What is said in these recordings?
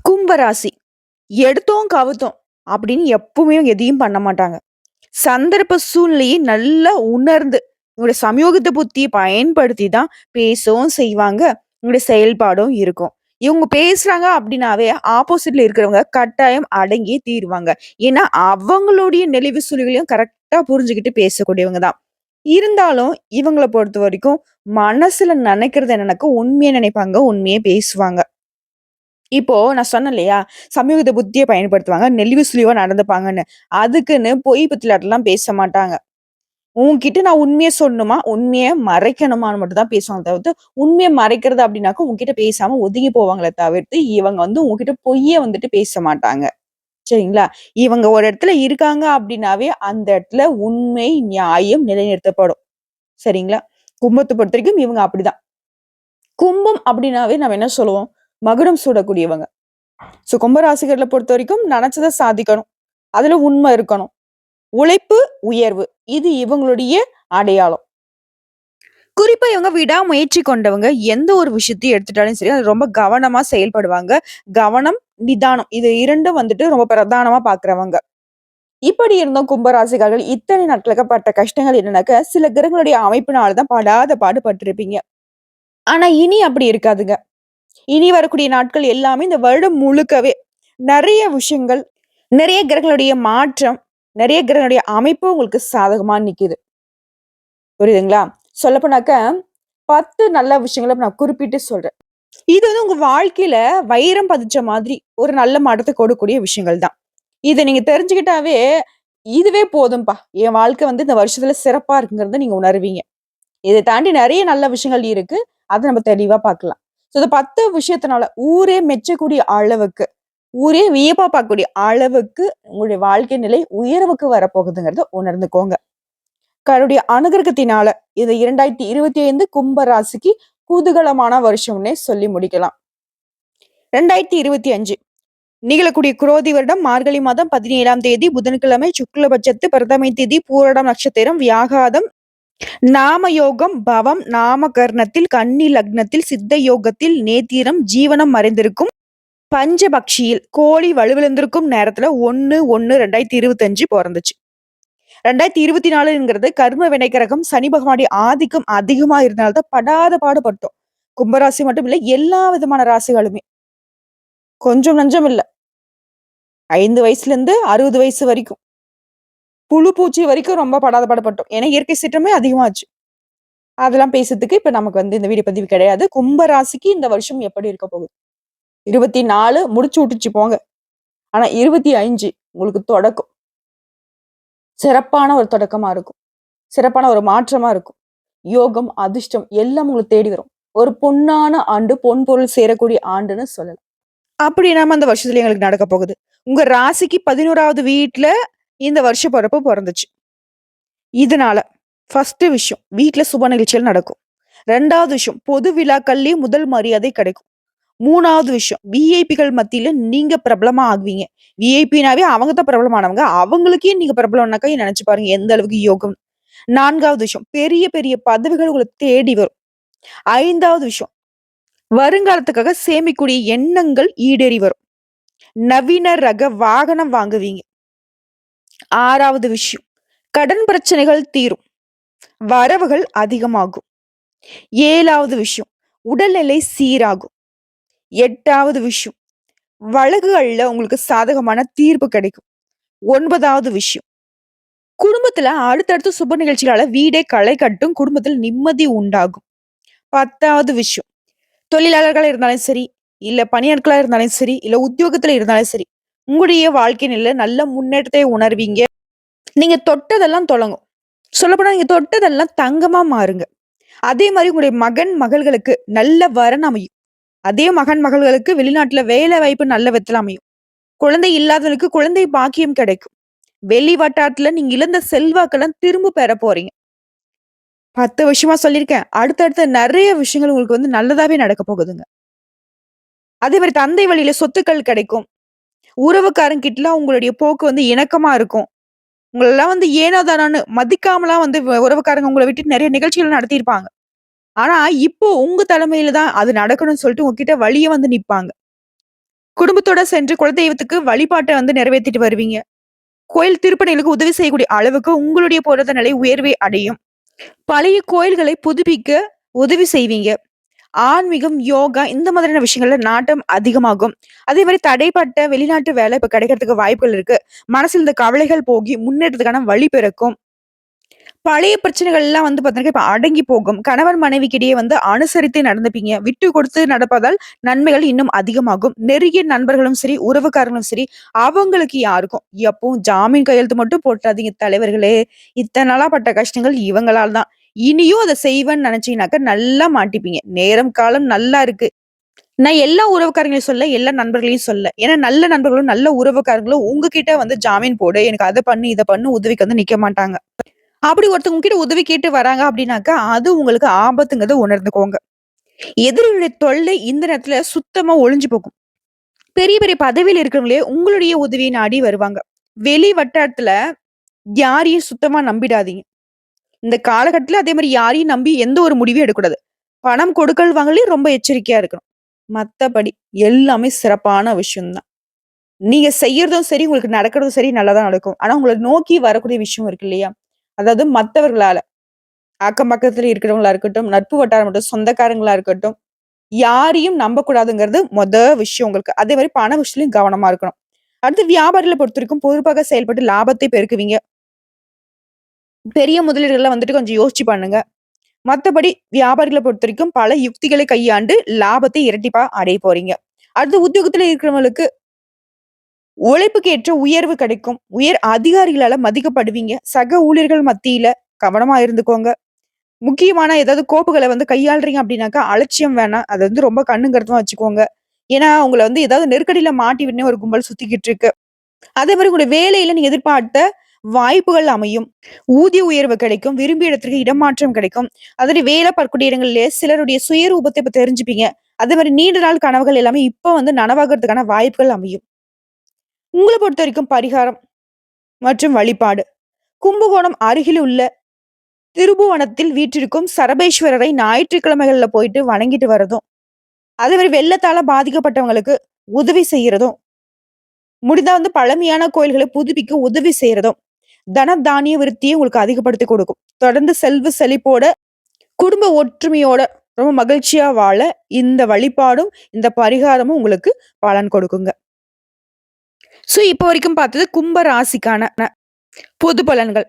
கும்பராசி. எடுத்தோம் கவுத்தோம் அப்படின்னு எப்பவுமே இவங்க எதையும் பண்ண மாட்டாங்க. சந்தர்ப்ப சூழ்நிலையை நல்லா உணர்ந்து, உங்களுடைய சமயோகித புத்திய பயன்படுத்தி தான் பேசவும் செய்வாங்க. உங்களுடைய செயல்பாடும் இருக்கும். இவங்க பேசுறாங்க அப்படின்னாவே, ஆப்போசிட்ல இருக்கிறவங்க கட்டாயம் அடங்கியே தீருவாங்க. ஏன்னா, அவங்களுடைய நெளிவு சுளிவுகளையும் கரெக்ட்டா புரிஞ்சுகிட்டு பேசக்கூடியவங்க தான். இருந்தாலும், இவங்கள பொறுத்தவரைக்கும் மனசுல நெனைக்கிறது என்ன நடக்கும், உண்மைய நினைப்பாங்க, உண்மையே பேசுவாங்க. இப்போ நான் சொன்னேன் இல்லையா? சமயோகித புத்திய பயன்படுத்துவாங்க. நெளிவு சுளிவா நடந்துப்பாங்கன்னு. அதுக்குன்னு பொய் பித்தலாட்டம்லாம் பேச மாட்டாங்க. உன்கிட்ட நான் உண்மைய சொல்லணுமா? உண்மைய மறைக்கணுமான்னு மட்டும் தான் பேசுவாங்க தவிர்த்து, உண்மைய மறைக்கிறது அப்டின்னாக்க உன்கிட்ட பேசாம ஒதுங்கி போவாங்களே தவிர்த்து, இவங்க வந்து உன்கிட்ட பொய்ய வந்துட்டு பேச மாட்டாங்க. சரிங்களா? இவங்க ஒரு இடத்துல இருக்காங்க அப்டின்னாவே, அந்த இடத்துல உண்மை, நியாயம் நிலைநிறுத்தப்படும். சரிங்களா? கும்பத்த பொறுத்தவரைக்கும் இவங்க அப்படிதான். கும்பம் அப்டின்னாவே நம்ம என்ன சொல்லுவோம்? மகுடம் சூடக்கூடியவங்க. கும்பராசிகர்கள பொறுத்தவரைக்கும் நெனச்சத சாதிக்கணும். அதுல உண்மை இருக்கணும். உழைப்பு, உயர்வு. இது இவங்களுடைய அடையாளம். குறிப்பா இவங்க விடாமுயற்சி கொண்டவங்க. எந்த ஒரு விஷயத்தையும் எடுத்துட்டாலும் சரி, அது ரொம்ப கவனமா செயல்படுவாங்க. கவனம், நிதானம். இது 2ம் வந்துட்டு ரொம்ப பிரதானமா பார்க்கிறவங்க. இப்படி இருந்தும் கும்பராசிக்காரர்கள் இத்தனை நாட்களுக்கு பட்ட கஷ்டங்கள் என்னன்னாக்க, சில கிரகங்களுடைய அமைப்பினால தான் படாத பாடு பட்டுருப்பீங்க. ஆனா இனி அப்படி இருக்காதுங்க. இனி வரக்கூடிய நாட்கள் எல்லாமே இந்த வருடம் முழுக்கவே நெறைய விஷயங்கள், நெறைய கிரகங்களுடைய மாற்றம், நெறைய கிரகங்களுடைய அமைப்பு உங்களுக்கு சாதகமா நிக்குது. புரியுதுங்களா? சொல்லப்போனாக்க 10 நல்ல விஷயங்கள நான் குறிப்பிட்டு சொல்றேன். இது வந்து உங்க வாழ்க்கையில வைரம் பதிச்ச மாதிரி ஒரு நல்ல மாற்றத்த கொடுக்கக்கூடிய விஷயங்கள் தான். இத நீங்க தெரிஞ்சுக்கிட்டாவே, இதுவே போதும்பா. என் வாழ்க்கை வந்து இந்த வருஷத்துல சிறப்பா இருக்குங்கிறத நீங்க உணருவீங்க. இத தாண்டி நெறைய நல்ல விஷயங்கள் இருக்கு. அத நம்ம தெளிவா பார்க்கலாம். இந்த 10 விஷயத்தினால ஊரே மெச்சக்கூடிய அளவுக்கு, ஊரே வியப்பா பார்க்கக்கூடிய அளவுக்கு உங்களுடைய வாழ்க்கை நிலை உயர்வுக்கு வரப்போகுதுங்கிறத உணர்ந்துக்கோங்க. கடவுளுடைய அனுகிரகத்தினால இது 2025 கும்ப ராசிக்கு குதூகலமான வருஷம்னே சொல்லி முடிக்கலாம். 2025 நிகழக்கூடிய குரோதி வருடம் மார்கழி மாதம் 17ஆம் தேதி புதன்கிழமை சுக்லபட்சத்து பிரதமை திதி பூரடம் நட்சத்திரம் வியாகாதம் நாம யோகம் பவம் நாமகர்ணத்தில் கன்னி லக்னத்தில் சித்த யோகத்தில் நேத்திரம் ஜீவனம் மறைந்திருக்கும் பஞ்சபக்ஷியில் கோழி வலுவிழந்திருக்கும் நேரத்துல 1/1/2025 பிறந்துச்சு. 2024ங்கிறது கர்ம வினைக்கிரகம் சனி பகவானுடைய ஆதிக்கம் அதிகமா இருந்தனால தான் படாத பாடுபட்டோம். கும்பராசி மட்டும் இல்ல, எல்லா விதமான ராசிகளுமே. கொஞ்சம் நஞ்சம் இல்ல. 5 வயசுலேருந்து 60 வயசு வரைக்கும். புழு, பூச்சி வரைக்கும் ரொம்ப படாத பாடுபட்டோம். ஏன்னா இயற்கை சீற்றமே அதிகமாச்சு. அதெல்லாம் பேசுறதுக்கு இப்ப நமக்கு வந்து இந்த வீடியோ பதிவு கிடையாது. கும்ப ராசிக்கு இந்த வருஷம் எப்படி இருக்க போகுது? 24 முடிச்சு விட்டுச்சு போங்க. ஆனா 25 உங்களுக்கு தொடக்கம். சிறப்பான ஒரு தொடக்கமா இருக்கும். சிறப்பான ஒரு மாற்றமா இருக்கும். யோகம், அதிர்ஷ்டம் எல்லாம் உங்கள தேடி வரும். ஒரு பொன்னான ஆண்டு, பொன் பொருள் சேரக்கூடிய ஆண்டுன்னு சொல்லலாம். அப்படி நாம அந்த வருஷத்துல எங்களுக்கு நடக்க போகுது. உங்க ராசிக்கு 11வது வீட்ல இந்த வருஷ பொறப்பு பொறந்துச்சு. இதனால ஃபர்ஸ்ட் விஷயம் வீட்ல சுப நிகழ்ச்சிகள் நடக்கும். 2வது விஷயம் பொது விழாக்கள்லயே முதல் மரியாதை கிடைக்கும். 3வது விஷயம் விஐபிகள் மத்தியில நீங்க பிரபலமா ஆகுவீங்க. விஐபினாவே அவங்க தான் பிரபலமானவங்க. அவங்களுக்கே நீங்க பிரபலம்னாக்கா நெனச்சு பாருங்க எந்த அளவுக்கு யோகம். 4வது விஷயம் பெரிய பெரிய பதவிகள் உங்கள தேடி வரும். 5வது விஷயம் வருங்காலத்துக்காக சேமிக்கக்கூடிய எண்ணங்கள் ஈடேறி வரும். நவீன ரக வாகனம் வாங்குவீங்க. 6வது விஷயம் கடன் பிரச்சனைகள் தீரும். வரவுகள் அதிகமாகும். 7வது விஷயம் உடல்நிலை சீராகும். 8வது விஷயம் வழக்குகள்ல உங்களுக்கு சாதகமான தீர்ப்பு கிடைக்கும். 9வது விஷயம் குடும்பத்துல அடுத்தடுத்து சுப நிகழ்ச்சிகளால வீடே களை கட்டும். குடும்பத்தில் நிம்மதி உண்டாகும். 10வது விஷயம் தொழிலாளர்களா இருந்தாலும் சரி, இல்ல பணியாட்களா இருந்தாலும் சரி, இல்ல உத்தியோகத்துல இருந்தாலும் சரி, உங்களுடைய வாழ்க்கை நிலையில நல்ல முன்னேற்றத்தை உணர்வீங்க. நீங்க தொட்டதெல்லாம் தொடங்கும். சொல்லப்போனா நீங்க தொட்டதெல்லாம் தங்கமா மாறுங்க. அதே மாரி உங்களுடைய மகன், மகள்களுக்கு நல்ல வரன் அமையும். அதே மகன், மகள்களுக்கு வெளிநாட்டுல வேலை வாய்ப்பு நல்ல விதத்துல அமையும். குழந்தை இல்லாதவனுக்கு குழந்தை பாக்கியம் கிடைக்கும். வெளி வட்டாரத்துல நீங்க இழந்த செல்வாக்கெல்லாம் திரும்ப பெற போறீங்க. 10 விஷயமா சொல்லியிருக்கேன். அடுத்தடுத்து நெறைய விஷயங்கள் உங்களுக்கு வந்து நல்லதாவே நடக்க போகுதுங்க. அதே மாரி தந்தை வழியில சொத்துக்கள் கிடைக்கும். உறவுக்காரங்கிட்டலாம் உங்களுடைய போக்கு வந்து இணக்கமா இருக்கும். உங்களலாம் வந்து ஏனோ தானோன்னு மதிக்காமலாம் வந்து உறவுக்காரங்க உங்கள விட்டு நெறைய நிகழ்ச்சிகள் நடத்தியிருப்பாங்க. ஆனா, இப்போ உங்க தலைமையில தான் அது நடக்கணும்னு சொல்லிட்டு உங்ககிட்ட வழிய வந்து நிப்பாங்க. குடும்பத்தோட சென்று குலதெய்வத்துக்கு வழிபாட்ட வந்து நிறைவேத்திட்டு வருவீங்க. கோயில் திருப்பணிகளுக்கு உதவி செய்யக்கூடிய அளவுக்கு உங்களுடைய பொருளாதார நிலை உயர்வை அடையும். பழைய கோயில்களை புதுப்பிக்க உதவி செய்வீங்க. ஆன்மீகம், யோகா இந்த மாதிரியான விஷயங்கள்ல நாட்டம் அதிகமாகும். அதே மாரி தடைப்பட்ட வெளிநாட்டு வேலை இப்ப கிடைக்கிறதுக்கு வாய்ப்புகள் இருக்கு. மனசுல இந்த கவலைகள் போகி முன்னேற்றத்துக்கான வழி பிறக்கும். பழைய பிரச்சனைகள்லாம் வந்து பார்த்தீங்கன்னா, இப்ப அடங்கி போகும். கணவன் மனைவிக்கிடையே வந்து அனுசரித்து நடந்துப்பீங்க. விட்டு கொடுத்து நடப்பதால் நன்மைகள் இன்னும் அதிகமாகும். நெருங்கிய நண்பர்களும் சரி, உறவுக்காரங்களும் சரி, அவங்களுக்கு யாருக்கும் எப்பவும் ஜாமீன் கையெழுத்து மட்டும் போட்றாதீங்க தலைவர்களே! இத்தன நாளா பட்ட கஷ்டங்கள் இவங்களால தான். இனியும் அத செய்வேன்னு நெனச்சீங்கனாக்கா நல்லா மாட்டிப்பீங்க. நேரம், காலம் நல்லா இருக்கு. நான் எல்லா உறவுக்காரங்களையும் சொல்லல, எல்லா நண்பர்களையும் சொல்லல. ஏன்னா நல்ல நண்பர்களும், நல்ல உறவுக்காரங்களும் உங்ககிட்ட வந்து ஜாமீன் போடு, எனக்கு அத பண்ணு, இத பண்ணு உதவிக்கு வந்து நிக்க மாட்டாங்க. அப்படி ஒருத்தவங்க உங்ககிட்ட உதவி கேட்டு வராங்க அப்படின்னாக்கா, அது உங்களுக்கு ஆபத்துங்கிறத உணர்ந்துக்கோங்க. எதிரிகளுடைய தொல்லை இந்த நேரத்துல சுத்தமா ஒழிஞ்சு போகும். பெரிய பெரிய பதவியில இருக்கிறவங்களே உங்களுடைய உதவிய நாடி வருவாங்க. வெளி வட்டாரத்துல யாரையும் சுத்தமா நம்பிடாதீங்க. இந்த காலகட்டத்துல அதே மாரி யாரையும் நம்பி எந்த ஒரு முடிவையும் எடுக்கக்கூடாது. பணம் கொடுக்கல் வாங்கல்லயும் ரொம்ப எச்சரிக்கையா இருக்கணும். மத்தபடி எல்லாமே சிறப்பான விஷயம் தான். நீங்க செய்யறதும் சரி, உங்களுக்கு நடக்கிறதும் சரி நல்லா தான் நடக்கும். ஆனா உங்கள நோக்கி வரக்கூடிய விஷயம் இருக்கு இல்லையா? அதாவது மத்தவர்களால அக்கம் பக்கத்துல இருக்கிறவங்களா இருக்கட்டும், நட்பு வட்டாரம் மட்டும் சொந்தக்காரங்களா இருக்கட்டும், யாரையும் நம்பக்கூடாதுங்கிறது விஷயம் உங்களுக்கு. அதே மாரி பண விஷயத்திலயும் கவனமா இருக்கணும். அடுத்து வியாபாரிகள பொறுத்தவரைக்கும் பொறுப்பாக செயல்பட்டு லாபத்தை பெருக்குவீங்க. பெரிய முதலீடுகள்லாம் வந்துட்டு கொஞ்சம் யோசிச்சு பண்ணுங்க. மத்தபடி வியாபாரிகள பொறுத்தவரைக்கும் பல யுக்திகளை கையாண்டு லாபத்தை இரட்டிப்பா அடைய போறீங்க. அடுத்து உத்தியோகத்துல இருக்கிறவங்களுக்கு உழைப்புக்கு ஏற்ற உயர்வு கிடைக்கும். உயர் அதிகாரிகளால மதிக்கப்படுவீங்க. சக ஊழியர்கள் மத்தியில கவனமா இருந்துக்கோங்க. முக்கியமான ஏதாவது கோப்புகள வந்து கையாளுறீங்க அப்படின்னாக்கா, அலட்சியம் வேணாம். அது வந்து ரொம்ப கண்ணும் கருத்துமா வச்சுக்கோங்க. ஏன்னா, உங்கள வந்து ஏதாவது நெருக்கடியில மாட்டி விடனே ஒரு கும்பல் சுத்திக்கிட்டு இருக்கு. அதே மாரி உங்களுடைய வேலையில நீங்க எதிர்பார்த்த வாய்ப்புகள் அமையும். ஊதிய உயர்வு கிடைக்கும். விரும்பிய இடத்திற்கு இடமாற்றம் கிடைக்கும். அதோட வேலை பார்க்கக்கூடிய இடங்கள்லயே சிலருடைய சுயரூபத்த இப்ப தெரிஞ்சுப்பீங்க. அதே மாரி நீண்ட நாள் கனவுகள் எல்லாமே இப்ப வந்து நனவாகுறதுக்கான வாய்ப்புகள் அமையும். உங்கள பொறுத்தவரைக்கும் பரிகாரம் மற்றும் வழிபாடு. கும்பகோணம் அருகில் உள்ள திருபுவனத்தில் வீற்றிருக்கும் சரபேஸ்வரரை ஞாயிற்றுக்கிழமைகள்ல போயிட்டு வணங்கிட்டு வரதும், அதே மாரி வெள்ளத்தால பாதிக்கப்பட்டவங்களுக்கு உதவி செய்யறதும், முடிந்தா வந்து பழமையான கோயில்களை புதுப்பிக்க உதவி செய்யறதும், தன தானிய விருத்தியை உங்களுக்கு அதிகப்படுத்தி கொடுக்கும். தொடர்ந்து செல்வ செழிப்போட, குடும்ப ஒற்றுமையோட ரொம்ப மகிழ்ச்சியா வாழ இந்த வழிபாடும், இந்த பரிகாரமும் உங்களுக்கு பலன் கொடுக்குங்க. இப்ப வரைக்கும் பார்த்தது கும்ப ராசிக்கான பொது பலன்கள்.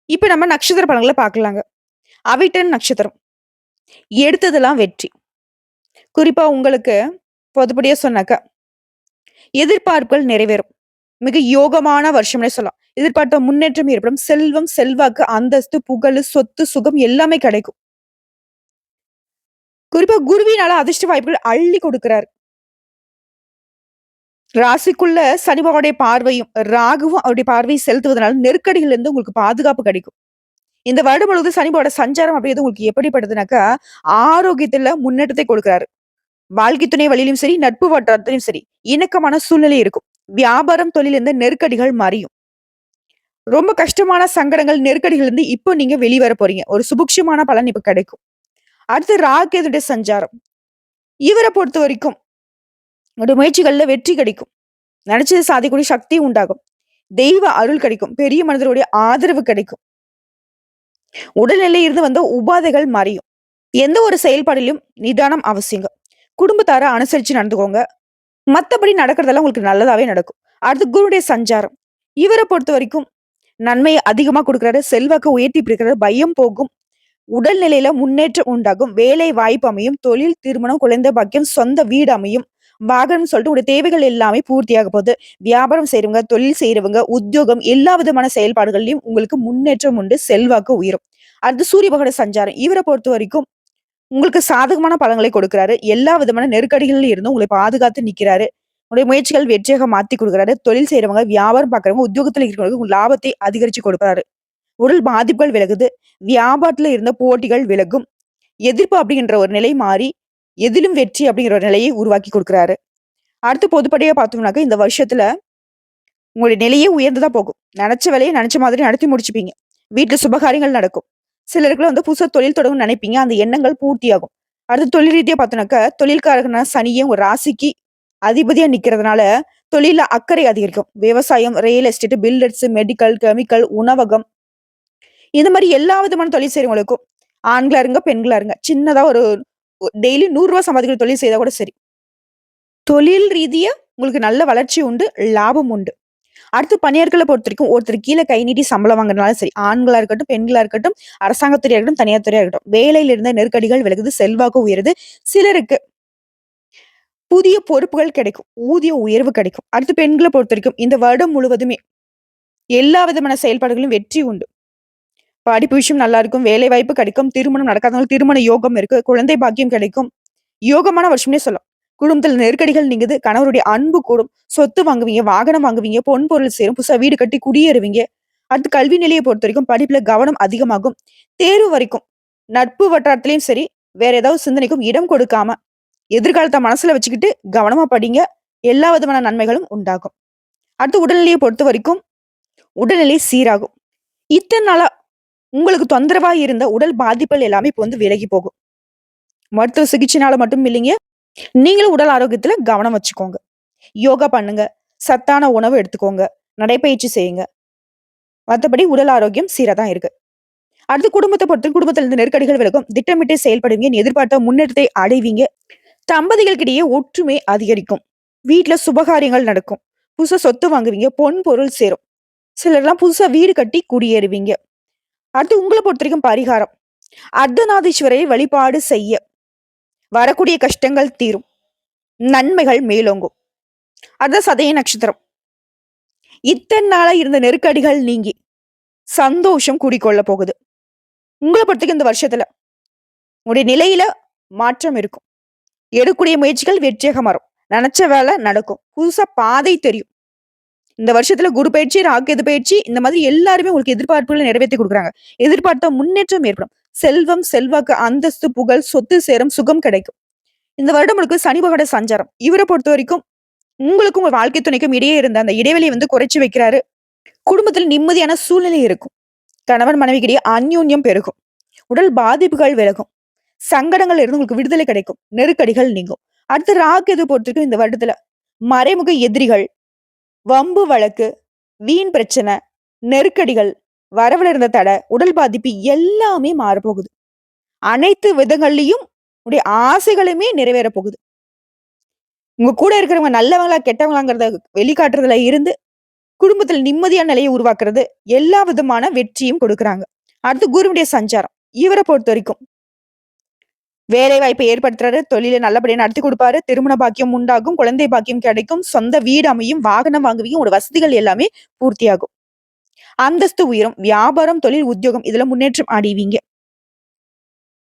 இப்ப நம்ம நட்சத்திர பலன்கள பார்க்கலாங்க. அவிட்டன் நட்சத்திரம். எடுத்ததெல்லாம் வெற்றி. குறிப்பா உங்களுக்கு பொதுப்படியா சொன்னாக்கா, எதிர்பார்ப்புகள் நிறைவேறும். மிக யோகமான வருஷம்னே சொல்லலாம். எதிர்பார்த்த முன்னேற்றம் ஏற்படும். செல்வம், செல்வாக்கு, அந்தஸ்து, புகழு, சொத்து, சுகம் எல்லாமே கிடைக்கும். குறிப்பா குருவினால அதிர்ஷ்ட வாய்ப்புகள் அள்ளி கொடுக்கிறாரு. ராசிக்குள்ள சனி பகவானுடைய பார்வையும், ராகுவும் அவருடைய பார்வையை செலுத்துவதனால நெருக்கடிகள்ல இருந்து உங்களுக்கு பாதுகாப்பு கிடைக்கும். இந்த வருடம் முழுவதும் சனி பகவானோட சஞ்சாரம் அப்படிங்கிறது உங்களுக்கு எப்படிப்படுதுனாக்கா, ஆரோக்கியத்துல முன்னேற்றத்தை கொடுக்கிறாரு. வாழ்க்கை துணை வழியிலும் சரி, நட்பு வட்டாரத்திலும் சரி, இணக்கமான சூழ்நிலை இருக்கும். வியாபாரம், தொழில் இருந்த நெருக்கடிகள் மறையும். ரொம்ப கஷ்டமான சங்கடங்கள், நெருக்கடிகள் இருந்து இப்போ நீங்க வெளிவர போறீங்க. ஒரு சுபிக்ஷமான பலன் இப்ப கிடைக்கும். அடுத்து ராகேதுடைய சஞ்சாரம். இவர பொறுத்தவரைக்கும் உங்களுடைய முயற்சிகள்ல வெற்றி கிடைக்கும். நினைச்சது சாதிக்கக்கூடிய சக்தி உண்டாகும். தெய்வ அருள் கிடைக்கும். பெரிய மனிதருடைய ஆதரவு கிடைக்கும். உடல்நிலையிலிருந்து வந்த உபாதைகள் மறையும். எந்த ஒரு செயல்பாடிலும் நிதானம் அவசியங்க. குடும்பத்தார அனுசரிச்சு நடந்துக்கோங்க. மத்தபடி நடக்கிறதெல்லாம் உங்களுக்கு நல்லதாவே நடக்கும். அடுத்து குருவுடைய சஞ்சாரம். இவர பொறுத்தவரைக்கும் நன்மைய அதிகமா குடுக்குறாரு. செல்வாக்க உயர்த்தி பிடிக்கிறாரு. பயம் போகும். உடல்நிலையில முன்னேற்றம் உண்டாகும். வேலை வாய்ப்பு அமையும். தொழில், திருமணம், குழந்தை பாக்கியம், சொந்த வீடு அமையும். வாகனம் சொல்லிட்டு உங்களுடைய தேவைகள் எல்லாமே பூர்த்தியாக போகுது. வியாபாரம் செய்றவங்க, தொழில் செய்றவங்க, உத்தியோகம் எல்லா விதமான செயல்பாடுகள்லயும் உங்களுக்கு முன்னேற்றம் உண்டு. செல்வாக்கு உயரும். அடுத்து சூரிய பகவானுடைய சஞ்சாரம். இவர பொறுத்தவரைக்கும் உங்களுக்கு சாதகமான பலன்களை கொடுக்கிறாரு. எல்லா விதமான நெருக்கடிகள்ல இருந்தும் உங்களை பாதுகாத்து நிக்கிறாரு. உங்களுடைய முயற்சிகள் வெற்றியாக மாத்தி குடுக்குறாரு. தொழில் செய்றவங்க, வியாபாரம் பார்க்கிறவங்க, உத்தியோகத்துல இருக்கிறவங்களுக்கு உங்க லாபத்தை அதிகரிச்சு கொடுப்பாரு. உடல் பாதிப்புகள் விலகுது. வியாபாரத்துல இருந்த போட்டிகள் விலகும். எதிர்ப்பு அப்படிங்கிற ஒரு நிலை மாறி, எதிலும் வெற்றி அப்படிங்கிற ஒரு நிலையை உருவாக்கி குடுக்குறாரு. அடுத்து பொதுப்படையா பார்த்தோம்னாக்க, இந்த வருஷத்துல உங்களுடைய நிலையே உயர்ந்து தான் போகும். நெனச்ச வேலைய நெனச்ச மாதிரி நடத்தி முடிச்சுப்பீங்க. வீட்ல சுபகாரியங்கள் நடக்கும். சிலருக்குலாம் வந்து புதுசா தொழில் தொடங்கணும்னு நெனைப்பீங்க. அந்த எண்ணங்கள் பூர்த்தியாகும். அடுத்து தொழில் ரீதியா பார்த்தோம்னாக்க, தொழில்காரகனான சனியே உங்க ராசிக்கு அதிபதியா நிக்கிறதுனால தொழில்ல அக்கறை அதிகரிக்கும். விவசாயம், real estate, builders, medical, chemical, உணவகம் இந்த மாரி எல்லா விதமான தொழில் செய்றவங்களுக்கும், ஆண்களா இருங்க, பெண்களா இருங்க. சின்னதா ஒரு டெய்லி ரூ. 100 சம்பாதிக்கிற தொழில் செய்தா கூட சரி. தொழில் ரீதியா உங்களுக்கு நல்ல வளர்ச்சி உண்டு, லாபம் உண்டு. அடுத்து பணியாட்கள பொறுத்தவரைக்கும், ஒருத்தர் கீழ கை நீட்டி சம்பளம் வாங்குறதுனாலும் சரி, ஆண்களா இருக்கட்டும், பெண்களா இருக்கட்டும், அரசாங்கத் துறையா இருக்கட்டும், தனியார் துறையா இருக்கட்டும், வேலையில இருந்த நெருக்கடிகள் விலகுது, செல்வாக்கு உயருது. சிலருக்கு புதிய பொறுப்புகள் கிடைக்கும். ஊதிய உயர்வு கிடைக்கும். அடுத்து பெண்கள பொறுத்தவரைக்கும், இந்த வருடம் முழுவதுமே எல்லா விதமான செயல்பாடுகளிலும் வெற்றி உண்டு. படிப்பு விஷயம் நல்லா இருக்கும். வேலை வாய்ப்பு கிடைக்கும். திருமணம் நடக்காதவங்களுக்கு திருமண யோகம் இருக்கு. குழந்தை பாக்கியம் கிடைக்கும். யோகமான வருஷம்னே சொல்லலாம். குடும்பத்துல நெருக்கடிகள் நீங்குது. கணவருடைய அன்பு கூடும். சொத்து வாங்குவீங்க, வாகனம் வாங்குவீங்க, பொன் பொருள் சேரும். புதுசா வீடு கட்டி குடியேறுவீங்க. அடுத்து கல்வி நிலைய பொறுத்தவரைக்கும் படிப்புல கவனம் அதிகமாகும். தேர்வு வரைக்கும் நட்பு வட்டாரத்திலயும் சரி, வேற ஏதாவது சிந்தனைக்கும் இடம் கொடுக்காம, எதிர்காலத்த மனசுல வச்சுக்கிட்டு கவனமா படிங்க. எல்லா விதமான நன்மைகளும் உண்டாகும். அடுத்து உடல்நிலைய பொறுத்தவரைக்கும், உடல்நிலை சீராகும். இத்தன நாளா உங்களுக்கு தொந்தரவா இருந்த உடல் பாதிப்புகள் எல்லாமே இப்ப வந்து விலகி போகும். மருத்துவ சிகிச்சைனால மட்டும் இல்லைங்க. நீங்களும் உடல் ஆரோக்கியத்துல கவனம் வச்சுக்கோங்க. யோகா பண்ணுங்க. சத்தான உணவு எடுத்துக்கோங்க. நடைப்பயிற்சி செய்யுங்க. மத்தபடி உடல் ஆரோக்கியம் சீரா தான் இருக்கு. அடுத்து குடும்பத்த பொறுத்து குடும்பத்துல இருந்து நெருக்கடிகள் விலகும். திட்டமிட்டு செயல்படுவீங்க. எதிர்பார்த்த முன்னேற்றத்தை அடைவீங்க. தம்பதிகளுக்கிடையே ஒற்றுமை அதிகரிக்கும். வீட்ல சுபகாரியங்கள் நடக்கும். புதுசா சொத்து வாங்குவீங்க. பொன் பொருள் சேரும். சிலர்லாம் புதுசா வீடு கட்டி குடியேறுவீங்க. அடுத்து உங்கள பொறுத்தவரைக்கும் பரிகாரம். அர்த்தநாதீஸ்வரரை வழிபாடு செய்ய வரக்கூடிய கஷ்டங்கள் தீரும். நன்மைகள் மேலோங்கும். அதான் சதய நட்சத்திரம். இத்தன நாளா இருந்த நெருக்கடிகள் நீங்கி சந்தோஷம் கூடிக்கொள்ள போகுது. உங்கள பொறுத்தவரைக்கும் இந்த வருஷத்துல உங்களுடைய நிலையில மாற்றம் இருக்கும். எடுக்கக்கூடிய முயற்சிகள் வெற்றியாக மாறும். நெனச்ச வேலை நடக்கும். புதுசா பாதை தெரியும். இந்த வருஷத்துல குரு பயிற்சி, ராகு பயிற்சி இந்த மாதிரி எல்லாருமே உங்களுக்கு எதிர்பார்ப்புகளை நிறைவேத்தி குடுக்குறாங்க. எதிர்பார்த்த முன்னேற்றம் ஏற்படும். செல்வம், செல்வாக்கு, அந்தஸ்து, புகழ், சொத்து சேரும், சுகம் கிடைக்கும். இந்த வருடம் முழுக்க சனி பகவானோட சஞ்சாரம். இவர பொறுத்தவரைக்கும் உங்களுக்கும் உங்க வாழ்க்கை துணைக்கும் இடையே இருந்த அந்த இடைவெளிய வந்து குறைச்சு வைக்கிறாரு. குடும்பத்துல நிம்மதியான சூழ்நிலை இருக்கும். கணவன் மனைவிக்கிடையே அந்யோன்யம் பெருகும். உடல் பாதிப்புகள் விலகும். சங்கடங்கள்ல இருந்து உங்களுக்கு விடுதலை கிடைக்கும். நெருக்கடிகள் நீங்கும். அடுத்து ராகு பொறுத்தவரைக்கும் இந்த வருடத்துல மறைமுக எதிரிகள், வம்பு வழக்கு, வீண் பிரச்சனை, நெருக்கடிகள், வரவுல இருந்த தடை, உடல் பாதிப்பு எல்லாமே மாறப்போகுது. அனைத்து விதங்கள்லயும் உடைய ஆசைகளுமே நிறைவேற போகுது. உங்க கூட இருக்கிறவங்க நல்லவங்களா, கெட்டவங்களாங்கிறத வெளிக்காட்டுறதுல இருந்து, குடும்பத்துல நிம்மதியான நிலையை உருவாக்குறது, எல்லா விதமான வெற்றியும் கொடுக்குறாங்க. அடுத்து குருவுடைய சஞ்சாரம். இவர பொறுத்தவரைக்கும் வேலை வாய்ப்பை ஏற்படுத்துறாரு. தொழில நல்லபடியா நடத்தி குடுப்பாரு. திருமண பாக்கியம் உண்டாகும். குழந்தை பாக்கியம் கிடைக்கும். சொந்த வீடு அமையும். வாகனம் வாங்குவீங்க. உங்களோட வசதிகள் எல்லாமே பூர்த்தியாகும். அந்தஸ்து உயரும். வியாபாரம், தொழில், உத்தியோகம் இதுல முன்னேற்றம் அடைவீங்க.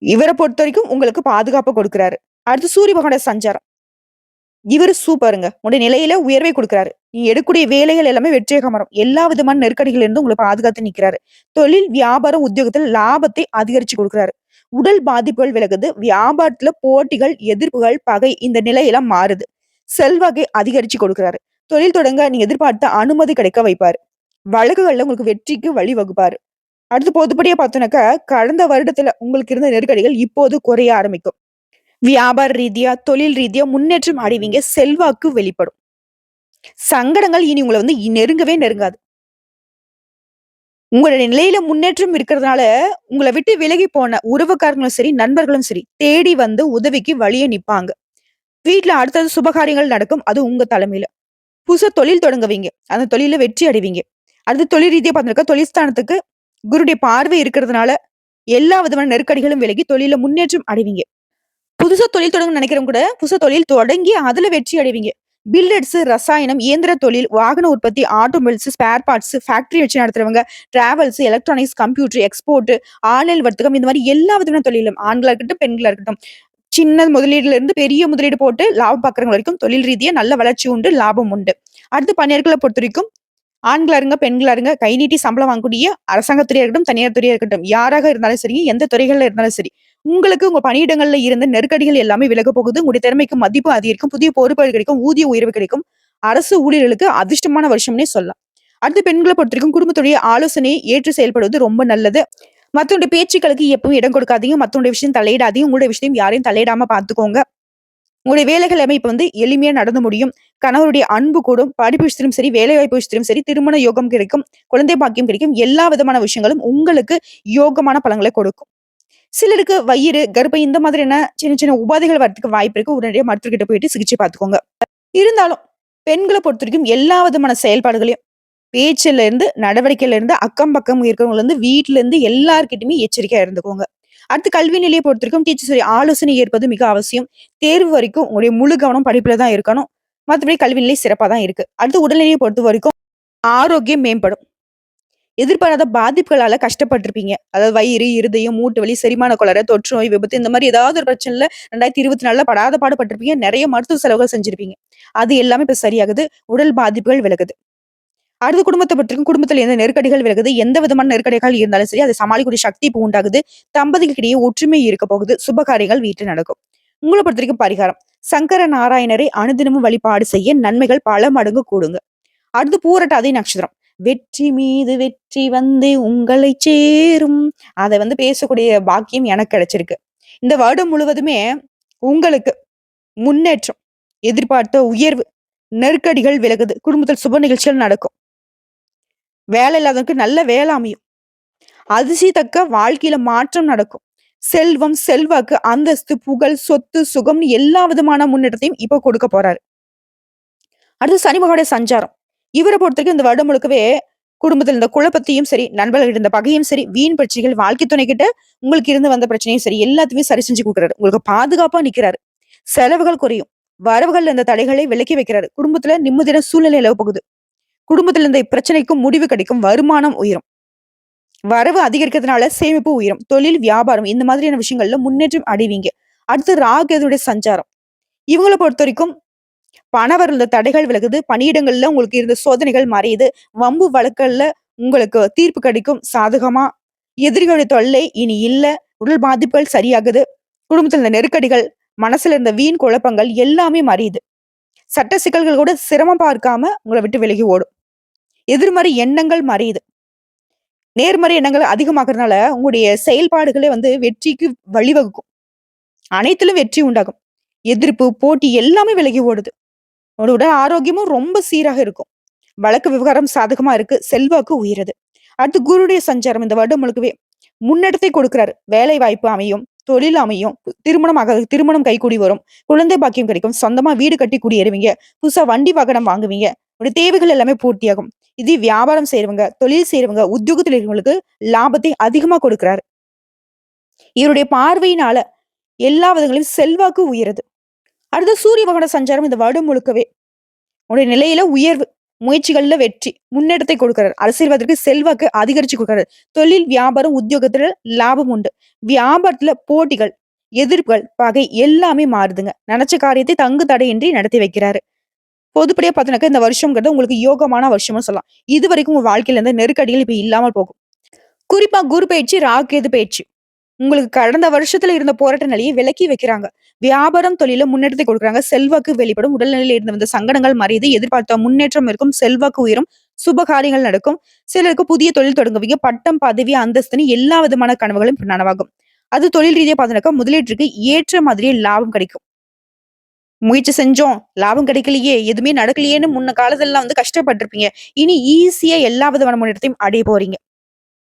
இவர பொறுத்தவரைக்கும் உங்களுக்கு பாதுகாப்பு கொடுக்கிறாரு. அடுத்து சூரிய பகவானோட சஞ்சாரம். இவரு சூப்பருங்க. உங்களுடைய நிலையில உயர்வை குடுக்குறாரு. நீங்க எடுக்கக்கூடிய வேலைகள் எல்லாமே வெற்றியாக மாறும். எல்லா விதமான நெருக்கடிகள் இருந்தும் உங்கள பாதுகாத்து நிக்கிறாரு. தொழில், வியாபாரம், உத்தியோகத்துல லாபத்தை அதிகரிச்சு குடுக்குறாரு. உடல் பாதிப்புகள் விலகுது. வியாபாரத்துல போட்டிகள், எதிர்ப்புகள், பகை இந்த நிலையெல்லாம் மாறுது. செல்வாக்கை அதிகரிச்சு கொடுக்கிறாரு. தொழில் தொடங்க நீங்க எதிர்பார்த்த அனுமதி கிடைக்க வைப்பாரு. வழக்குகள்ல உங்களுக்கு வெற்றிக்கு வழிவகுப்பாரு. அடுத்து பொதுப்படியா பார்த்தோம்னாக்கா, கடந்த வருடத்துல உங்களுக்கு இருந்த நெருக்கடிகள் இப்போது குறைய ஆரம்பிக்கும். வியாபார ரீதியா, தொழில் ரீதியா முன்னேற்றம் அடைவீங்க. செல்வாக்கு வெளிப்படும். சங்கடங்கள் இனி உங்கள வந்து நெருங்கவே நெருங்காது. உங்களுடைய நிலையில முன்னேற்றம் இருக்கிறதுனால, உங்கள விட்டு விலகி போன உறவுக்காரங்களும் சரி, நண்பர்களும் சரி, தேடி வந்து உதவிக்கு வழிய நிப்பாங்க. வீட்ல அடுத்தது சுபகாரியங்கள் நடக்கும். அது உங்க தலைமையில. புதுசா தொழில் தொடங்குவீங்க. அந்த தொழில்ல வெற்றி அடைவீங்க. அடுத்து தொழில் ரீதியா பார்த்திருக்க தொழில் ஸ்தானத்துக்கு குருடைய பார்வை இருக்கிறதுனால, எல்லா விதமான நெருக்கடிகளும் விலகி தொழில்ல முன்னேற்றம் அடைவீங்க. புதுசா தொழில் தொடங்கணும்னு நினைக்கிறவங்க கூட, புதுசா தொழில் தொடங்கி அதுல வெற்றி அடைவீங்க. பில்டர்ஸ், ரசாயனம், இயந்திர தொழில், வாகன உற்பத்தி, ஆட்டோமொபைல்ஸ், ஸ்பேர் பார்ட்ஸ், ஃபேக்டரி வச்சு நடத்துறவங்க, travels, electronics, computer, export, online வர்த்தகம் இந்த மாரி எல்லா விதமான தொழிலும் ஆண்களா இருக்கட்டும், பெண்களா இருக்கட்டும். சின்ன முதலீடுல இருந்து பெரிய முதலீடு போட்டு லாபம் பார்க்குறவங்க வரைக்கும் தொழில் ரீதியா நல்ல வளர்ச்சி உண்டு, லாபம் உண்டு. அடுத்து பணியாட்கள பொறுத்தவரைக்கும் ஆண்களா இருங்க, பெண்களா இருங்க, கை நீட்டி சம்பளம் வாங்கக்கூடிய அரசாங்கத் துறையா இருக்கட்டும், தனியார் துறையா இருக்கட்டும், யாராக இருந்தாலும் சரி, எந்த துறைகள்ல இருந்தாலும் சரி, உங்களுக்கு உங்க பணியிடங்கள்ல இருந்த நெருக்கடிகள் எல்லாமே விலகப் போகுது. உங்களுடைய திறமைக்கு மதிப்பு அதிகரிக்கும். புதிய பொறுப்புகள் கிடைக்கும். ஊதிய உயர்வு கிடைக்கும். அரசு ஊழியர்களுக்கு அதிர்ஷ்டமான வருஷம்னே சொல்லலாம். அடுத்து பெண்கள பொறுத்தவரைக்கும் குடும்பத்துடைய ஆலோசனையை ஏற்று செயல்படுவது ரொம்ப நல்லது. மத்தவங்களுடைய பேச்சுக்களுக்கு எப்பவும் இடம் கொடுக்காதீங்க. மத்தவங்களுடைய விஷயம் தலையிடாதீங்க. உங்களுடைய விஷயம் யாரையும் தலையிடாம பார்த்துக்கோங்க. உங்களுடைய வேலைகள் அமைப்பு வந்து எளிமையா நடந்து முடியும். கணவருடைய அன்பு கூடும். படிப்பு விஷயத்திலும் சரி, வேலைவாய்ப்பு விஷயத்திலும் சரி, திருமண யோகம் கிடைக்கும். குழந்தை பாக்கியம் கிடைக்கும். எல்லா விதமான விஷயங்களும் உங்களுக்கு யோகமான பலன்களை கொடுக்கும். சிலருக்கு வயிறு, கர்ப்பை இந்த மாதிரியான சின்ன சின்ன உபாதைகள் வரதுக்கு வாய்ப்பு இருக்கு. உடனடியா மருத்துவர்கிட்ட போயிட்டு சிகிச்சை பார்த்துக்கோங்க. இருந்தாலும் பெண்கள பொறுத்தவரைக்கும் எல்லா விதமான செயல்பாடுகளையும் பேச்சுல இருந்து, நடவடிக்கையில இருந்து, அக்கம் பக்கம் இருக்கிறவங்கல இருந்து, வீட்ல இருந்து எல்லார்கிட்டயுமே எச்சரிக்கையா இருந்துக்கோங்க. அடுத்து கல்வி நிலைய பொறுத்தவரைக்கும் டீச்சர்ஸ் ஆலோசனை ஏற்பது மிக அவசியம். தேர்வு வரைக்கும் உங்களுடைய முழு கவனம் படிப்புல தான் இருக்கணும். மத்தபடி கல்வி நிலை சிறப்பா தான் இருக்கு. அடுத்து உடல்நிலையை பொறுத்தவரைக்கும் ஆரோக்கியம் மேம்படும். எதிர்பாராத பாதிப்புகளால கஷ்டப்பட்டுருப்பீங்க. அதாவது வயிறு, இருதயம், மூட்டு வலி, செரிமான கோளாறு, தொற்று நோய், விபத்து இந்த மாரி ஏதாவது ஒரு பிரச்சனைல 2024ல படாத பாடுபட்டுருப்பீங்க. நெறைய மருத்துவ செலவுகள் செஞ்சிருப்பீங்க. அது எல்லாமே இப்ப சரியாகுது. உடல் பாதிப்புகள் விலகுது. அடுத்து குடும்பத்த பொறுத்தவரைக்கும் குடும்பத்தில எந்த நெருக்கடிகள் விலகுது. எந்த விதமான நெருக்கடிகள் இருந்தாலும் சரி, அதை சமாளிக்கக்கூடிய சக்தி இப்ப உண்டாகுது. தம்பதிகளுக்கிடையே ஒற்றுமை இருக்க போகுது. சுபகாரியங்கள் வீட்ல நடக்கும். உங்கள பொறுத்தவரைக்கும் பரிகாரம். சங்கர நாராயணரை அனுதினமும் வழிபாடு செய்ய நன்மைகள் பல மடங்கு கூடுங்க. அடுத்து பூரட்டாதி நட்சத்திரம். வெற்றி மீது வெற்றி வந்து உங்களை சேரும். அத வந்து பேசக்கூடிய பாக்கியம் எனக்கு கிடைச்சிருக்கு. இந்த வருடம் முழுவதுமே உங்களுக்கு முன்னேற்றம், எதிர்பார்த்த உயர்வு, நெருக்கடிகள் விலகுது. குடும்பத்தில் சுப நிகழ்ச்சிகள் நடக்கும். வேலை இல்லாதவனுக்கு நல்ல வேலை அமையும். அதிசயத்தக்க வாழ்க்கையில மாற்றம் நடக்கும். செல்வம், செல்வாக்கு, அந்தஸ்து, புகழ், சொத்து, சுகம்னு எல்லா விதமான முன்னேற்றத்தையும் இப்ப கொடுக்க போறாரு. அடுத்து சனி பகவானுடைய சஞ்சாரம். இவர பொறுத்தவரைக்கும் இந்த வருடம் முழுக்கவே குடும்பத்துல இருந்த குழப்பத்தையும் சரி, நண்பர்கள்கிட்ட இருந்த பகையும் சரி, வீண் பிரச்சனைகள், வாழ்க்கை துணை கிட்ட உங்களுக்கு இருந்து வந்த பிரச்சனையும் சரி, எல்லாத்தையுமே சரி செஞ்சு குடுக்குறாரு. உங்களுக்கு பாதுகாப்பா நிக்கிறாரு. செலவுகள் குறையும். வரவுகள்ல இருந்த தடைகளை விலக்கி வைக்கிறாரு. குடும்பத்துல நிம்மதியான சூழ்நிலை நிலவ போகுது. குடும்பத்துல இருந்த பிரச்சனைக்கும் முடிவு கிடைக்கும். வருமானம் உயரும். வரவு அதிகரிக்கிறதுனால சேமிப்பு உயரும். தொழில், வியாபாரம் இந்த மாதிரியான விஷயங்கள்ல முன்னேற்றம் அடைவீங்க. அடுத்து ராகு சஞ்சாரம். இவங்கள பொறுத்தவரைக்கும் பணவரவுல தடைகள் விலகுது. பணியிடங்கள்ல உங்களுக்கு இருந்த சோதனைகள் மறையுது. வம்பு வழக்குகள்ல உங்களுக்கு தீர்ப்பு கிடைக்கும் சாதகமா. எதிரிகளுடைய தொல்லை இனி இல்ல. உடல் பாதிப்புகள் சரியாகுது. குடும்பத்துல இருந்த நெருக்கடிகள், மனசுல இருந்த வீண் குழப்பங்கள் எல்லாமே மறையுது. சட்ட சிக்கல்கள் கூட சிரமம் பார்க்காம உங்கள விட்டு விலகி ஓடும். எதிர்மறை எண்ணங்கள் மறையுது. நேர்மறை எண்ணங்கள் அதிகமாகறதுனால உங்களுடைய செயல்பாடுகளே வந்து வெற்றிக்கு வழிவகுக்கும். அனைத்திலும் வெற்றி உண்டாகும். எதிர்ப்பு, போட்டி எல்லாமே விலகி ஓடுது. உங்களோட உடல் ஆரோக்கியமும் ரொம்ப சீராக இருக்கும். வழக்கு விவகாரம் சாதகமா இருக்கு. செல்வாக்கு உயருது. அடுத்து குருடைய சஞ்சாரம் இந்த வருடம் முழுக்கவே முன்னேற்றத்தை கொடுக்கிறாரு. வேலை வாய்ப்பு அமையும். தொழில் அமையும். திருமணம் கைகூடி வரும். குழந்தை பாக்கியம் கிடைக்கும். சொந்தமா வீடு கட்டி குடியேறுவீங்க. புதுசா வண்டி வாகனம் வாங்குவீங்க. உங்களுடைய தேவைகள் எல்லாமே பூர்த்தியாகும். இது வியாபாரம் செய்றவங்க, தொழில் செய்றவங்க, உத்தியோகத்துல இருக்கவங்களுக்கு லாபத்தை அதிகமா கொடுக்கிறாரு. இவருடைய பார்வையினால எல்லா விதங்களிலும் செல்வாக்கு உயருது. அடுத்து சூரிய பகவான சஞ்சாரம் இந்த வருடம் முழுக்கவே உங்களுடைய நிலையில உயர்வு, முயற்சிகள்ல வெற்றி, முன்னேற்றத்தை கொடுக்கிறார். அரசியல்வாதத்திற்கு செல்வாக்கு அதிகரிச்சு கொடுக்கிறார். தொழில், வியாபாரம், உத்தியோகத்துல லாபம் உண்டு. வியாபாரத்துல போட்டிகள், எதிர்ப்புகள், பகை எல்லாமே மாறுதுங்க. நினைச்ச காரியத்தை தங்கு தடையின்றி நடத்தி வைக்கிறாரு. பொதுப்படியா பார்த்தீங்கன்னாக்கா இந்த வருஷம்ங்கிறது உங்களுக்கு யோகமான வருஷம்னு சொல்லலாம். இதுவரைக்கும் உங்க வாழ்க்கையில இருந்த நெருக்கடிகள் இப்ப இல்லாமல் போகும். குறிப்பா குரு பயிற்சி, ராகு கேது பயிற்சி உங்களுக்கு கடந்த வருஷத்துல இருந்த போராட்ட நிலையை விலக்கி வைக்கிறாங்க. வியாபாரம், தொழில முன்னேற்றத்தை கொடுக்குறாங்க. செல்வாக்கு வெளிப்படும். உடல்நிலையில இருந்து வந்த சங்கடங்கள் மறையுது. எதிர்பார்த்த முன்னேற்றம் இருக்கும். செல்வாக்கு உயரும். சுப காரியங்கள் நடக்கும். சிலருக்கு புதிய தொழில் தொடங்குவீங்க. பட்டம், பதவி, அந்தஸ்துன்னு எல்லா விதமான கனவுகளும் இப்ப நனவாகும். அது தொழில் ரீதியா பார்த்தீங்கன்னாக்கா முதலீட்டுக்கு ஏற்ற மாதிரியே லாபம் கிடைக்கும். முயற்சி செஞ்சோம், லாபம் கிடைக்கலையே, எதுவுமே நடக்கலையேன்னு முன்ன காலத்துலலாம் வந்து கஷ்டப்பட்டுருப்பீங்க. இனி ஈஸியா எல்லா விதமான முன்னேற்றத்தையும் அடைய போறீங்க.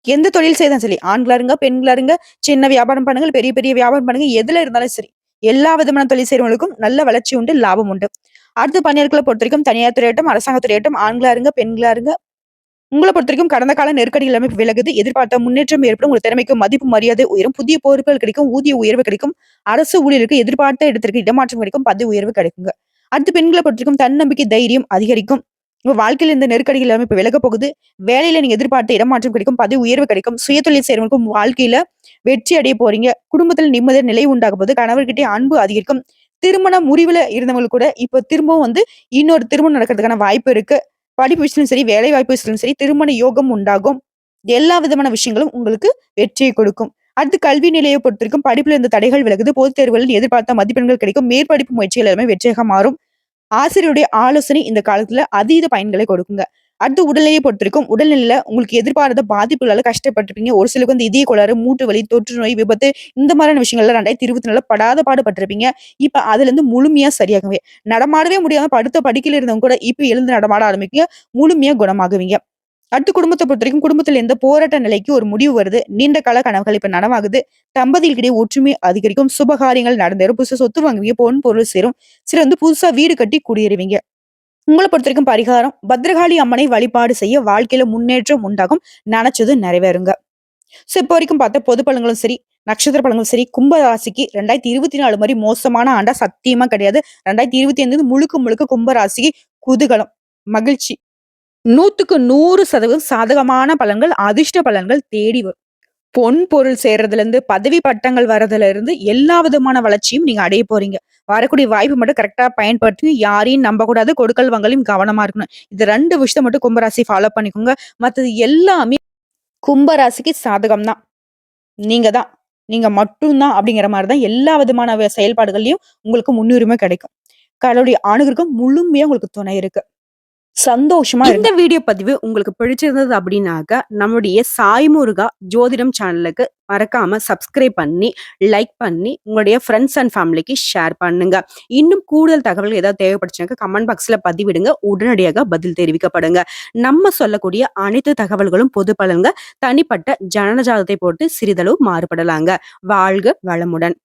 எந்த தொழில் செய்தாலும் சரி, ஆண்களா இருங்க, பெண்களா இருங்க, சின்ன வியாபாரம் பண்ணுங்க, பெரிய பெரிய வியாபாரம் பண்ணுங்க, எதுல இருந்தாலும் சரி. எல்லா விதமான தொழில் செய்றவங்களுக்கும் நல்ல வளர்ச்சி உண்டு, லாபம் உண்டு. அடுத்து பணியாட்கள பொறுத்தவரைக்கும் தனியார் துறையாகட்டும், அரசாங்க துறையாகட்டும், ஆண்களா இருங்க, பெண்களா இருங்க, உங்கள பொறுத்தவரைக்கும் கடந்த கால நெருக்கடி எல்லாமே விலகுது. எதிர்பார்த்த முன்னேற்றம் ஏற்படும். உங்க திறமைக்கு மதிப்பு, மரியாதை உயரும். புதிய பொறுப்புகள் கிடைக்கும். ஊதிய உயர்வு கிடைக்கும். அரசு ஊழியருக்கு எதிர்பார்த்த இடத்திற்கு இடமாற்றம் கிடைக்கும். பதவி உயர்வு கிடைக்குங்க. அடுத்து பெண்கள பொறுத்தவரைக்கும் தன்னம்பிக்கை, தைரியம் அதிகரிக்கும். உங்க வாழ்க்கையில இந்த நெருக்கடிகள் எல்லாமே இப்ப விலக போகுது. வேலையில நீங்க எதிர்பார்த்த இடமாற்றம் கிடைக்கும். பதவி உயர்வு கிடைக்கும். சுயதொழில் செய்றவங்களுக்கும் வாழ்க்கையில வெற்றி அடைய போறீங்க. குடும்பத்துல நிம்மதியான நிலை உண்டாக போது. கணவர்கிட்ட அன்பு அதிகரிக்கும். திருமண முறிவுல இருந்தவங்களுக்கு கூட இப்ப திரும்பவும் வந்து இன்னொரு திருமணம் நடக்கிறதுக்கான வாய்ப்பு இருக்கு. படிப்பு விஷயத்திலும் சரி, வேலை வாய்ப்பு விஷயத்திலும் சரி, திருமண யோகம் உண்டாகும். எல்லா விதமான விஷயங்களும் உங்களுக்கு வெற்றியை கொடுக்கும். அடுத்து கல்வி நிலையை பொறுத்திருக்கும் படிப்புல இருந்த தடைகள் விலகுது. பொதுத் தேர்வுகளில் எதிர்பார்த்த மதிப்பெண்கள் கிடைக்கும். மேற்படிப்பு முயற்சிகள் எல்லாமே வெற்றியாக மாறும். ஆசிரியருடைய ஆலோசனை இந்த காலத்துல அதீத பயன்களை கொடுக்குங்க. அடுத்து உடல்நிலையை பொறுத்தவரைக்கும், உடல்நிலையில உங்களுக்கு எதிர்பாராத பாதிப்புகளால கஷ்டப்பட்டுருப்பீங்க. ஒரு சிலருக்கு வந்து இதய கோளாறு, மூட்டு வலி, தொற்று நோய், விபத்து இந்த மாதிரியான விஷயங்கள்லாம் 2024ல படாத பாடு பட்டுருப்பீங்க. இப்ப அதுலருந்து முழுமையா சரியாகுங்க. நடமாடவே முடியாம படுத்த படுக்கையில இருந்தவங்க கூட இப்ப எழுந்து நடமாட ஆரம்பிப்பீங்க. முழுமையா குணமாகுவீங்க. அடுத்து குடும்பத்த பொறுத்தவரைக்கும், குடும்பத்துல எந்த போராட்ட நிலைக்கு ஒரு முடிவு வருது. நீண்ட கால கனவுகள் இப்ப நனவாகுது. தம்பதிகளுக்கிடையே ஒற்றுமை அதிகரிக்கும். சுபகாரியங்கள் நடந்தேறும். புதுசா சொத்து வாங்குவீங்க. பொன் பொருள் சேரும். சிலர் வந்து புதுசா வீடு கட்டி குடியேறுவீங்க. உங்கள பொறுத்தவரைக்கும் பரிகாரம், பத்ரகாளி அம்மனை வழிபாடு செய்ய வாழ்க்கையில முன்னேற்றம் உண்டாகும். நெனச்சது நிறைவேறுங்க. இப்போ வரைக்கும் பார்த்த பொது பலன்களும் சரி, நட்சத்திர பலன்களும் சரி, கும்ப ராசிக்கு 2024 மாரி மோசமான ஆண்டா சத்தியமா கிடையாது. 2025 முழுக்க முழுக்க கும்ப ராசிக்கு குதூகலம், மகிழ்ச்சி. 100க்கு 100% சாதகமான பலன்கள், அதிர்ஷ்ட பலன்கள் தேடி வரும். பொன் பொருள் சேர்றதுலருந்து, பதவி பட்டங்கள் வரதுலருந்து எல்லா விதமான வளர்ச்சியும் நீங்க அடைய போறீங்க. வரக்கூடிய வாய்ப்பு மட்டும் கரெக்ட்டா பயன்படுத்தி யாரையும் நம்பக்கூடாது. கொடுக்கல் வாங்கலையும் கவனமா இருக்கணும். இது 2 விஷயத்த மட்டும் கும்பராசி ஃபாலோ பண்ணிக்கோங்க. மத்தது எல்லாமே கும்பராசிக்கு சாதகம் தான். நீங்க தான். நீங்க மட்டும் தான் அப்படிங்கிற மாரி தான் எல்லா விதமான செயல்பாடுகள்லயும் உங்களுக்கு முன்னுரிமை கிடைக்கும். கடவுளுடைய அனுகிரகம் முழுமையா உங்களுக்கு துணை இருக்கு. சந்தோஷமா இருங்க. இந்த வீடியோ பதிவு உங்களுக்கு பிடிச்சிருந்தது அப்படின்னாக்க நம்முடைய சாய்முருகா ஜோதிடம் சேனலுக்கு மறக்காம சப்ஸ்கிரைப் பண்ணி லைக் பண்ணி உங்களுடைய ஃப்ரெண்ட்ஸ் அண்ட் ஃபேமிலிக்கு ஷேர் பண்ணுங்க. இன்னும் கூடுதல் தகவல்கள் ஏதாவது தேவைப்பட்டுச்சுனாக்க கமெண்ட் பாக்ஸ்ல பதிவிடுங்க. உடனடியாக பதில் தெரிவிக்கப்படுங்க. நம்ம சொல்லக்கூடிய அனைத்து தகவல்களும் பொது பலன்க, தனிப்பட்ட ஜனனஜாதத்தை போட்டு சிறிதளவு மாறுபடலாங்க. வாழ்க வளமுடன்.